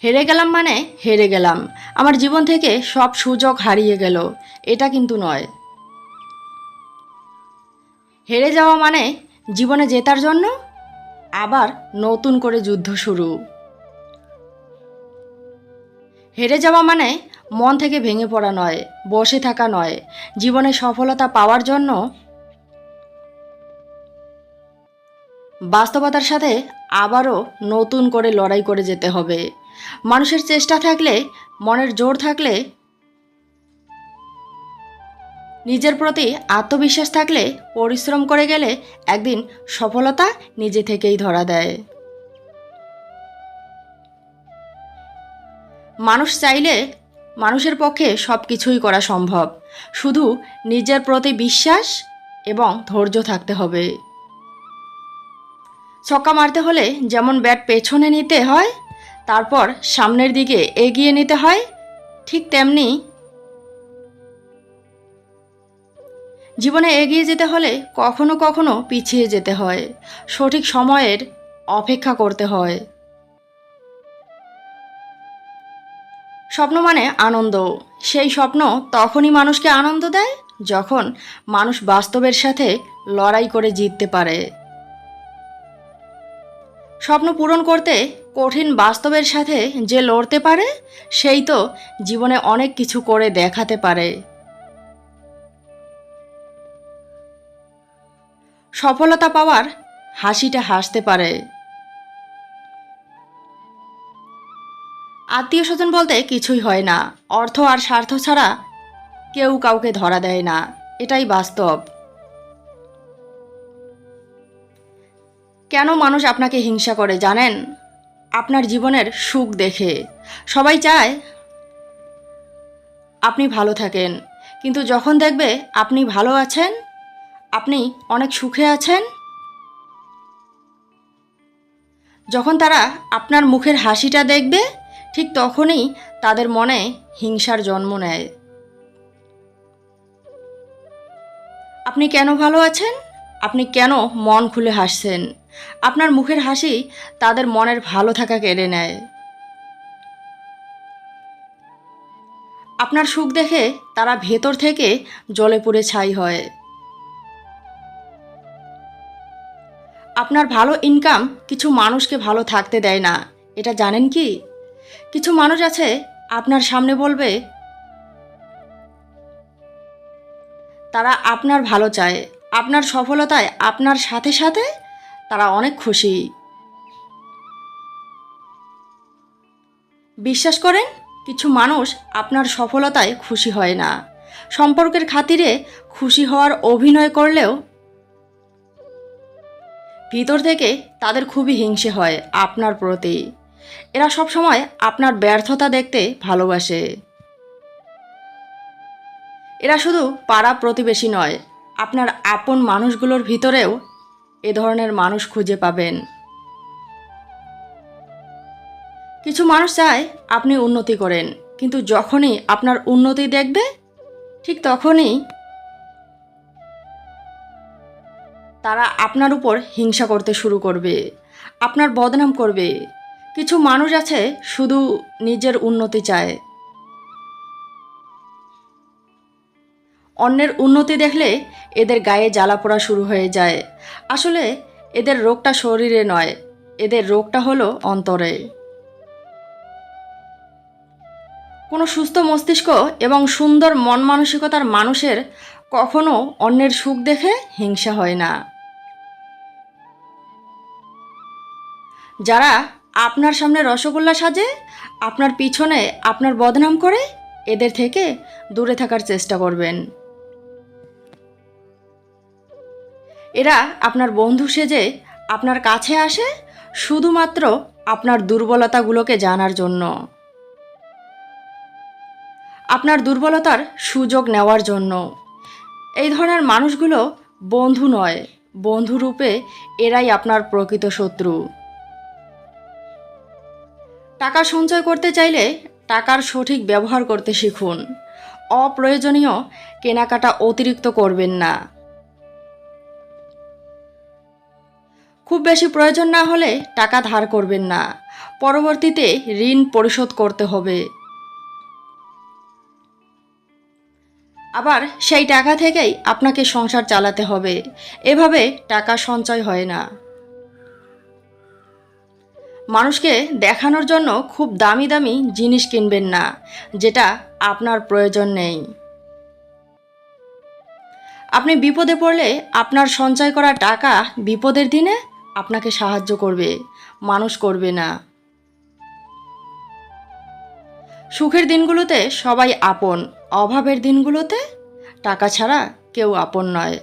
হেরে গেলাম মানে হেরে গেলাম, আমার জীবন থেকে সব সুযোগ হারিয়ে গেল, এটা কিন্তু নয়। হেরে যাওয়া মানে জীবনে জেতার জন্য আবার নতুন করে যুদ্ধ শুরু। হেরে যাওয়া মানে মন থেকে ভেঙে পড়া নয়, বসে থাকা নয়, জীবনে সফলতা পাওয়ার জন্য বাস্তবতার সাথে আবারও নতুন করে লড়াই করে যেতে হবে। মানুষের চেষ্টা থাকলে, মনের জোর থাকলে, নিজের প্রতি আত্মবিশ্বাস থাকলে, পরিশ্রম করে গেলে একদিন সফলতা নিজে থেকেই ধরা দেয়। মানুষ চাইলে মানুষের পক্ষে সব কিছুই করা সম্ভব, শুধু নিজের প্রতি বিশ্বাস এবং ধৈর্য থাকতে হবে। ছক্কা মারতে হলে যেমন ব্যাট পেছনে নিতে হয়, তারপর সামনের দিকে এগিয়ে নিতে হয়, ঠিক তেমনি জীবনে এগিয়ে যেতে হলে কখনো কখনো পিছিয়ে যেতে হয়, সঠিক সময়ের অপেক্ষা করতে হয়। স্বপ্ন মানে আনন্দ, সেই স্বপ্ন তখনই মানুষকে আনন্দ দেয় যখন মানুষ বাস্তবের সাথে লড়াই করে জিততে পারে। স্বপ্ন পূরণ করতে কঠিন বাস্তবের সাথে যে লড়তে পারে, সেই তো জীবনে অনেক কিছু করে দেখাতে পারে। সফলতা পাওয়ার হাসিটা হাসতে পারে। আত্মীয় স্বজন বলতে কিছুই হয় না, অর্থ আর স্বার্থ ছাড়া কেউ কাউকে ধরা দেয় না, এটাই বাস্তব। কেন মানুষ আপনাকে হিংসা করে জানেন? আপনার জীবনের সুখ দেখে। সবাই চায় আপনি ভালো থাকেন, কিন্তু যখন দেখবে আপনি ভালো আছেন, আপনি অনেক সুখে আছেন, যখন তারা আপনার মুখের হাসিটা দেখবে, ঠিক তখনই তাদের মনে হিংসার জন্ম নেয়। আপনি কেন ভালো আছেন? আপনি কেন মন খুলে হাসছেন? আপনার মুখের হাসি তাদের মনের ভালো থাকা কেড়ে নেয়। আপনার সুখ দেখে তারা ভেতর থেকে জ্বলে পুড়ে ছাই হয়। আপনার ভালো ইনকাম কিছু মানুষকে ভালো থাকতে দেয় না, এটা জানেন কি? কিছু মানুষ আছে আপনার সামনে বলবে তারা আপনার ভালো চায়, আপনার সফলতায় আপনার সাথে সাথে তারা অনেক খুশি। বিশ্বাস করেন, কিছু মানুষ আপনার সফলতায় খুশি হয় না, সম্পর্কের খাতিরে খুশি হওয়ার অভিনয় করলেও ভিতর থেকে তাদের খুবই হিংসে হয় আপনার প্রতি। এরা সব সময় আপনার ব্যর্থতা দেখতে ভালোবাসে। এরা শুধু পাড়া প্রতিবেশী নয়, আপনার আপন মানুষগুলোর ভিতরেও এ ধরনের মানুষ খুঁজে পাবেন। কিছু মানুষ চায় আপনি উন্নতি করেন, কিন্তু যখনই আপনার উন্নতি দেখবে, ঠিক তখনই তারা আপনার উপর হিংসা করতে শুরু করবে, আপনার বদনাম করবে। কিছু মানুষ আছে শুধু নিজের উন্নতি চায়, অন্যের উন্নতি দেখলে এদের গায়ে জ্বালা পোড়া শুরু হয়ে যায়। আসলে এদের রোগটা শরীরে নয়, এদের রোগটা হলো অন্তরে। কোনো সুস্থ মস্তিষ্ক এবং সুন্দর মন মানসিকতার মানুষের কখনো অন্যের সুখ দেখে হিংসা হয় না। যারা আপনার সামনে রসগোল্লা সাজে, আপনার পিছনে আপনার বদনাম করে, এদের থেকে দূরে থাকার চেষ্টা করবেন। এরা আপনার বন্ধু সেজে আপনার কাছে আসে শুধুমাত্র আপনার দুর্বলতাগুলোকে জানার জন্য, আপনার দুর্বলতার সুযোগ নেওয়ার জন্য। এই ধরনের মানুষগুলো বন্ধু নয়, বন্ধুরূপে এরাই আপনার প্রকৃত শত্রু। টাকা সঞ্চয় করতে চাইলে টাকার সঠিক ব্যবহার করতে শিখুন। অপ্রয়োজনীয় কেনাকাটা অতিরিক্ত করবেন না। খুব বেশি প্রয়োজন না হলে টাকা ধার করবেন না, পরবর্তীতে ঋণ পরিশোধ করতে হবে। আবার সেই টাকা থেকেই আপনাকে সংসার চালাতে হবে, এভাবে টাকা সঞ্চয় হয় না। মানুষকে দেখানোর জন্য খুব দামি দামি জিনিস কিনবেন না, যেটা আপনার প্রয়োজন নেই। আপনি বিপদে পড়লে আপনার সঞ্চয় করা টাকা বিপদের দিনে আপনাকে সাহায্য করবে, মানুষ করবে না। সুখের দিনগুলোতে সবাই আপন, অভাবের দিনগুলোতে টাকা ছাড়া কেউ আপন নয়।